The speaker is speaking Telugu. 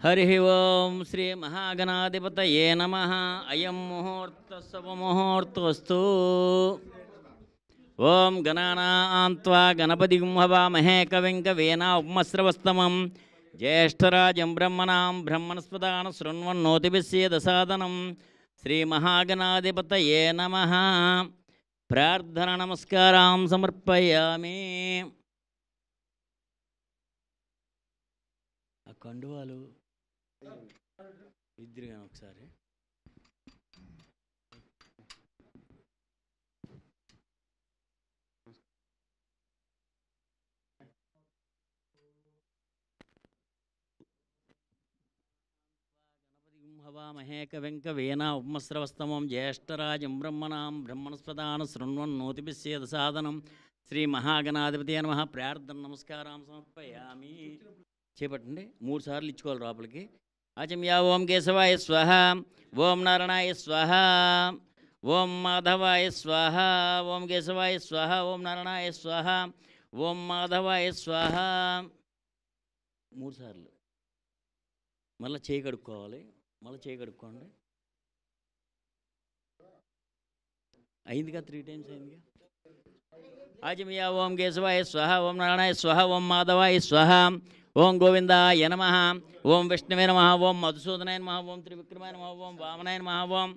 हरि ओं श्री महागणाधिपतये नमः। अयं मुहूर्तः शुभमुहूर्तोऽस्तु। ओं गणानां त्वा गणपतिं हवामहे कविं कवीनामुपमश्रवस्तमं ज्येष्ठराजं ब्रह्मणां ब्रह्मणस्पदान शृण्वन्नोतिभिस्सीदसादनं श्रीमहागणाधिपतये नमः। प्रार्थना नमस्कारां समर्पयामि। ఆ కండువాలు ఇద్దరు కానీ ఒకసారి హవామహే కవిం కవీనా ఉపమస్రవస్తమం జ్యేష్ఠరాజం బ్రహ్మణాం బ్రహ్మణస్పదాన శృణ్వన్నోతిభిస్సేదసాదనం శ్రీ మహాగణాధిపతి నమః. ప్రార్థన నమస్కారం సమర్పయామి. చేపట్టండి 3 సార్లు ఇచ్చుకోవాలి లోపలికి. ఆచమ్యా ఓం కేశవాయ స్వహ, ఓం నారాయణాయ స్వహ, ఓం మాధవాయ స్వహ, ఓం కేశవాయ స్వహ, ఓం నారాయణాయ స్వహ, ఓం మాధవాయ స్వహ. 3 సార్లు. మళ్ళీ చేయి కడుక్కోవాలి. మళ్ళీ చేయి కడుక్కోండి. అయిందిగా 3 టైమ్స్ అయిందిగా. ఆచమ్యా ఓం కేశవాయ స్వహ, ఓం నారాయణాయ స్వహ, ఓం మాధవాయ స్వహ, ఓం గోవిందాయ నమః, ఓం విష్ణువే నమః, ఓం మధుసూదనాయ నమః, ఓం త్రివిక్రమాయ నమః, ఓం వామనాయ నమః, ఓం